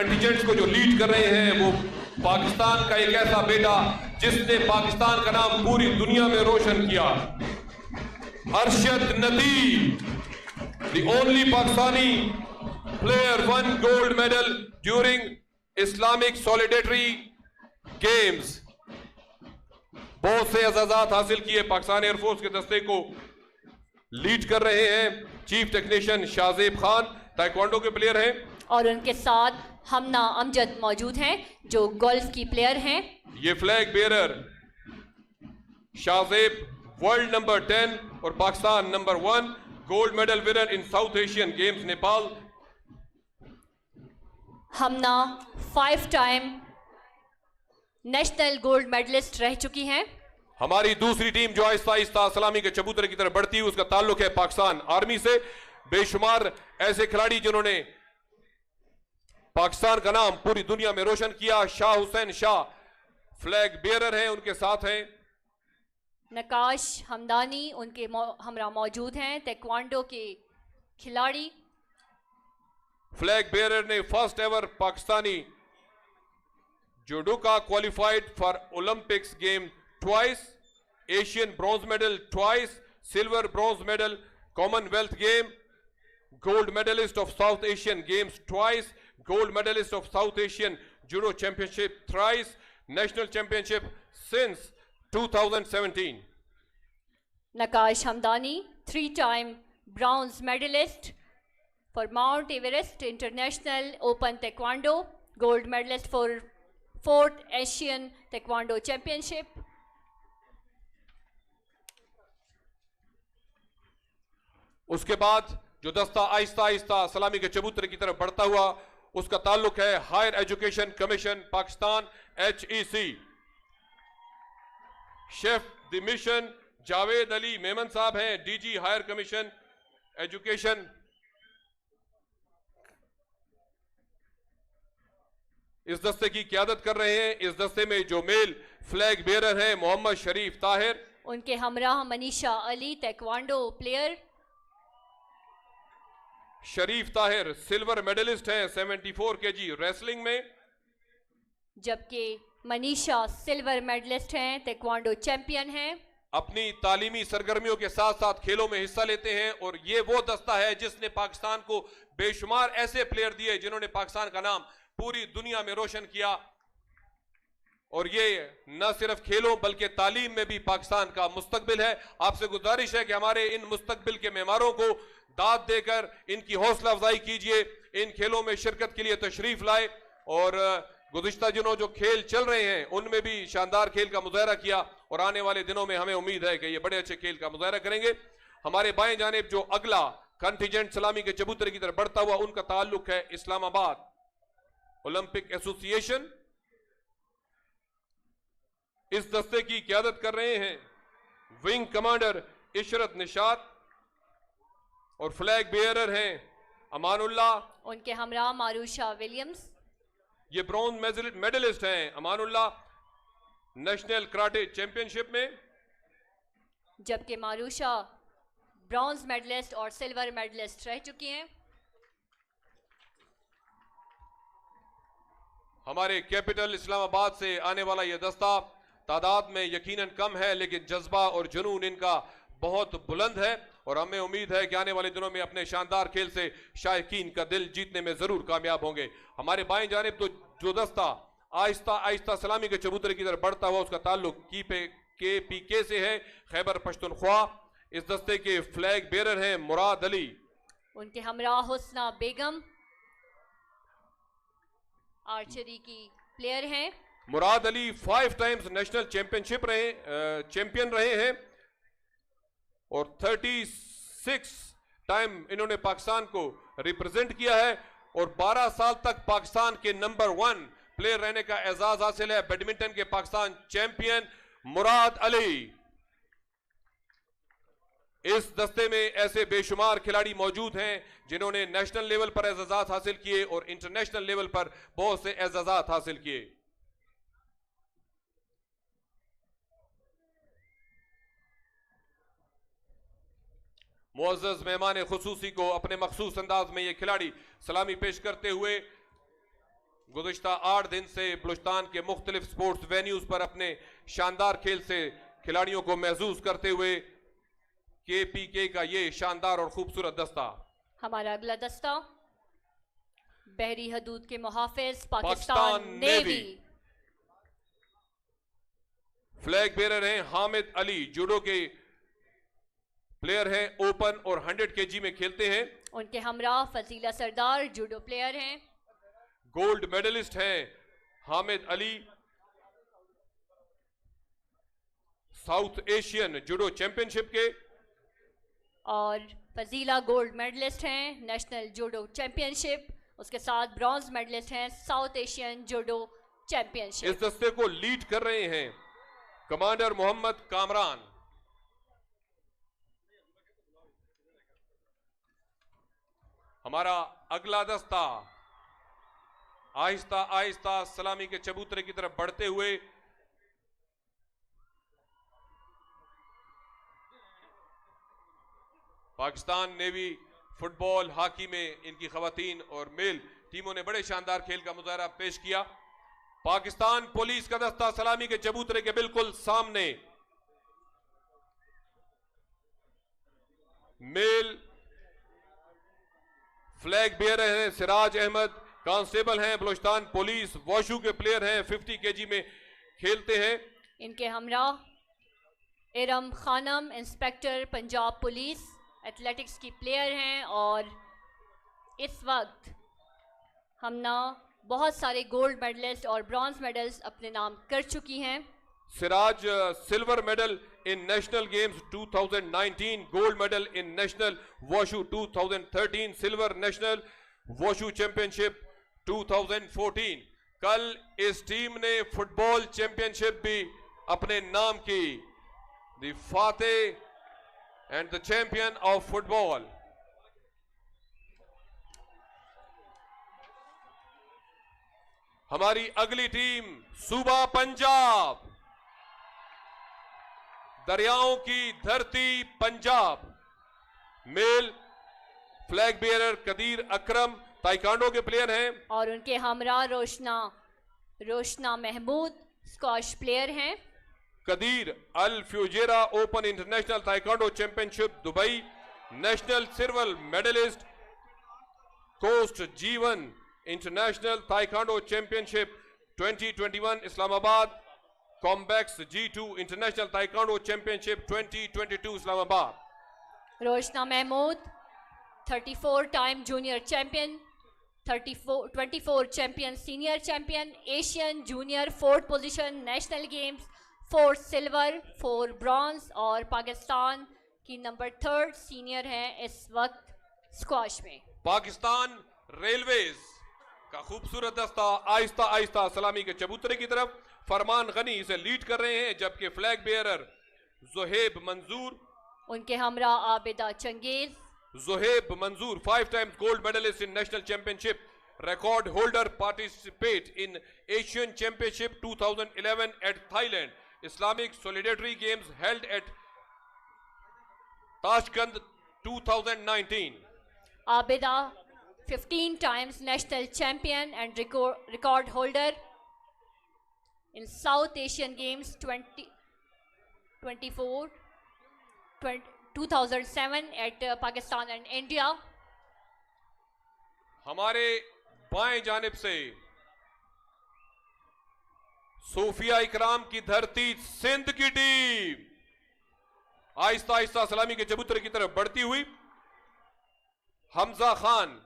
Contingents को जो lead कर रहे हैं वो पाकिस्तान का एक ऐसा बेटा जिसने पाकिस्तान का नाम पूरी दुनिया में रोशन किया, Arshad Nadeem, the only Pakistani player won gold medal during Islamic Solidarity Games. बहुत से एजाजात हासिल किए, पाकिस्तान एयरफोर्स के दस्ते को लीड कर रहे हैं chief technician Shahzeb Khan, taekwondo के प्लेयर हैं, और उनके साथ हमना अमजद मौजूद हैं जो गोल्फ की प्लेयर हैं। ये flag bearer Shahzeb world number 10 और Pakistan number 1, gold medal winner in South Asian games Nepal. Hamna 5 time national gold medalist रह चुकी हैं। हमारी दूसरी टीम जो आहिस्ता आहिस्ता सलामी के चबूतरे की तरफ बढ़ती है उसका ताल्लुक है पाकिस्तान आर्मी से। बेशुमार ऐसे खिलाड़ी जिन्होंने पाकिस्तान का नाम पूरी दुनिया में रोशन किया। शाह हुसैन शाह फ्लैग बेयरर हैं, उनके साथ हैं नकाश हमदानी, उनके हमरा मौजूद हैं ताइक्वांडो के खिलाड़ी। फ्लैग बेयरर ने first ever Pakistani judoka qualified for Olympics game twice, Asian bronze medal twice, silver bronze medal Commonwealth game, gold medalist of South Asian games twice, gold medalist of South Asian judo championship thrice, national championship since 2017। Naqash Hamdani 3 time bronze medalist for Mount Everest international open taekwondo, gold medalist for 4th Asian taekwondo championship. उसके बाद जो दस्ता आहिस्ता आहिस्ता सलामी के चबूतरे की तरफ बढ़ता हुआ उसका ताल्लुक है higher education commission Pakistan HEC। Chef de mission Javed Ali Memon sahab हैं, DG हायर कमीशन एजुकेशन। इस दस्ते की क़यादत कर रहे हैं। इस दस्ते में जो मेल फ्लैग बेयरर हैं मोहम्मद शरीफ ताहिर, उनके हमराह मनीषा अली ताइक्वांडो प्लेयर। शरीफ ताहिर सिल्वर मेडलिस्ट हैं 74 kg रेसलिंग में, जबकि मनीषा सिल्वर मेडलिस्ट हैं, ताइक्वांडो चैंपियन हैं। अपनी तालीमी सरगर्मियों के साथ साथ खेलों में हिस्सा लेते हैं और ये वो दस्ता है जिसने पाकिस्तान को बेशुमार ऐसे प्लेयर दिए जिन्होंने पाकिस्तान का नाम पूरी दुनिया में रोशन किया। और ये न सिर्फ खेलों बल्कि तालीम में भी पाकिस्तान का मुस्तकबिल है। आपसे गुजारिश है कि हमारे इन मुस्तकबिल के मेहमारों को दाद देकर इनकी हौसला अफजाई कीजिए, इन खेलों में शिरकत के लिए तशरीफ लाए। और गुज़िश्ता दिनों जो खेल चल रहे हैं उनमें भी शानदार खेल का मुजाहरा किया और आने वाले दिनों में हमें उम्मीद है कि ये बड़े अच्छे खेल का मुजाहरा करेंगे। हमारे बाएं जानिब जो अगला कंटिजेंट सलामी के चबूतरे की तरफ बढ़ता हुआ उनका ताल्लुक है इस्लामाबाद ओलंपिक एसोसिएशन। इस दस्ते की क़यादत कर रहे हैं विंग कमांडर इशरत निशात और फ्लैग बेयरर हैं अमानुल्लाह, उनके हमरा मारूशा विलियम्स। ये ब्रॉन्ज मेडलिस्ट हैं अमानुल्लाह नेशनल कराटे चैंपियनशिप में, जबकि मारूशा ब्रॉन्ज मेडलिस्ट और सिल्वर मेडलिस्ट रह चुकी हैं। हमारे कैपिटल इस्लामाबाद से आने वाला यह दस्ता तादाद में यकीनन कम है लेकिन जज्बा और जुनून इनका बहुत बुलंद है और हमें उम्मीद है कि आने वाले दिनों में अपने शानदार खेल से शायकीन का दिल जीतने में जरूर कामयाब होंगे। हमारे बाएं जानिब तो जो दस्ता आहिस्ता आहिस्ता सलामी के चबूतरे की तरफ बढ़ता हुआ उसका ताल्लुक KPK से है, खैबर पख्तूनख्वा। इस दस्ते के फ्लैग बेरर हैं मुराद अली, उनके हमरा हुस्ना बेगम आर्चरी की प्लेयर हैं। Murad Ali 5 times national champion रहे हैं और 36 टाइम इन्होंने पाकिस्तान को रिप्रेजेंट किया है और 12 साल तक पाकिस्तान के नंबर 1 प्लेयर रहने का एजाज हासिल है। बैडमिंटन के पाकिस्तान चैंपियन मुराद अली। इस दस्ते में ऐसे बेशुमार खिलाड़ी मौजूद हैं जिन्होंने नेशनल लेवल पर एजाजात हासिल किए और इंटरनेशनल लेवल पर बहुत से एजाजात हासिल किए। मुअज़्ज़ज़ मेहमान खुसूसी को अपने मखसूस अंदाज में ये खिलाड़ी सलामी पेश करते हुए गुज़िश्ता 8 दिन से बलूचिस्तान के मुख्तलिफ स्पोर्ट्स वेन्यूज पर अपने शानदार खेल से खिलाड़ियों को महसूस करते हुए KPK का ये शानदार और खूबसूरत दस्ता। हमारा अगला दस्ता बहरी हदूद के मुहाफिज पाकिस्तान नेवी। फ्लैग बेरर हैं हामिद अली, जूडो के प्लेयर हैं, ओपन और 100 kg में खेलते हैं। उनके हमरा फजीला सरदार, जूडो प्लेयर हैं। गोल्ड मेडलिस्ट हैं Hamid Ali, south Asian judo championship के। और फजीला गोल्ड मेडलिस्ट हैं नेशनल जूडो चैंपियनशिप, उसके साथ ब्रॉन्ज मेडलिस्ट हैं साउथ एशियन जूडो चैंपियनशिप। इस दस्ते को लीड कर रहे हैं कमांडर मोहम्मद कामरान। हमारा अगला दस्ता आहिस्ता आहिस्ता सलामी के चबूतरे की तरफ बढ़ते हुए पाकिस्तान नेवी फुटबॉल हॉकी में इनकी खवातीन और मेल टीमों ने बड़े शानदार खेल का मुजाहरा पेश किया। पाकिस्तान पुलिस का दस्ता सलामी के चबूतरे के बिल्कुल सामने। मेल फ्लैग बेयरर हैं सिराज अहमद, कांस्टेबल हैं बलूचिस्तान पुलिस, वॉशू के प्लेयर हैं, 50 kg में खेलते हैं। इनके हमरा Iram Khanam, inspector Punjab police, athletics की प्लेयर हैं और इस वक्त हमना बहुत सारे गोल्ड मेडलिस्ट और ब्रॉन्ज मेडल्स अपने नाम कर चुकी हैं। Siraj silver medal in national games 2019, gold medal in national wushu 2013, silver national wushu championship 2014। कल इस टीम ने फुटबॉल चैंपियनशिप भी अपने नाम की, the Fateh and the champion of football. हमारी अगली टीम सूबा पंजाब, दरियाओं की धरती Punjab. Male flag bearer Qadeer Akram taekwondo के प्लेयर हैं और उनके हमरा रोशना महमूद स्क्वाश प्लेयर हैं। Qadeer al Fujairah open international taekwondo championship Dubai, national silver medallist कोस्ट जीवन इंटरनेशनल ताइक्वांडो चैंपियनशिप 2021 इस्लामाबाद, कॉम्बैक्स G2 international taekwondo championship 2022 Islamabad. Roshna Mahmood 34 time junior champion, 24 champion senior champion, Asian junior 4th position, national games 4 silver 4 bronze और पाकिस्तान की number 3rd senior हैं इस वक्त squash में। Pakistan railways का खूबसूरत दस्ता आहिस्ता आहिस्ता सलामी के चबूतरे की तरफ, फरमान गनी इसे लीड कर रहे हैं, जबकि फ्लैग बेयरर ज़ुहैब मंजूर, उनके हमरा आबिदा चंगेज। ज़ुहैब मंजूर 5 times gold medalist in national championship, record holder, participate in Asian Championship 2011 at Thailand, Islamic Solidarity Games held at Tashkent 2019. Abida 15 times national champion and record holder in South Asian Games 2007 at Pakistan and India. हमारे बाएं जानिब से Sophia इकराम की धरती सिंध की team Aahista Aahista सलामी के चबूतरे की तरफ बढ़ती हुई। हमजा खान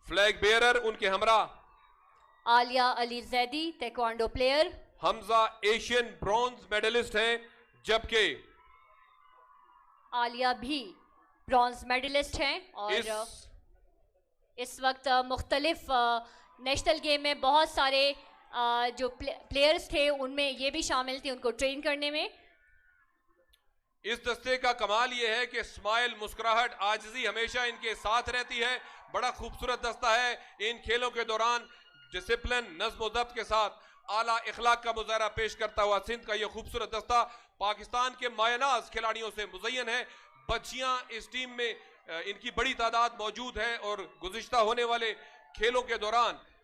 फ्लैग बेयरर, उनके Hamra Aliya Ali Zaidi taekwondo player. Hamza Asian bronze medalist हैं, जबकि आलिया भी ब्रॉन्ज मेडलिस्ट हैं और इस वक्त मुख्तलिफ नेशनल गेम में बहुत सारे जो प्लेयर्स थे उनमें ये भी शामिल थे उनको ट्रेन करने में। इस दस्ते का कमाल ये है कि स्माइल, मुस्कुराहट, आजिज़ी हमेशा इनके साथ रहती है। बड़ा खूबसूरत दस्ता है। इन खेलों के दौरान डिसिप्लिन, नज़्म व ज़ब्त के साथ आला इखलाक का मुजाहरा पेश करता हुआ सिंध का यह खूबसूरत दस्ता पाकिस्तान के मायनाज खिलाड़ियों से मुज़य्यन है। बच्चियां इस टीम में इनकी बड़ी तादाद मौजूद है और गुज़िश्ता होने वाले खेलों के दौरान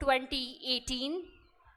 2018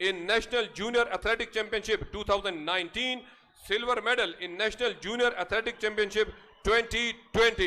in National Junior Athletic Championship 2019, silver medal in National Junior Athletic Championship 2020.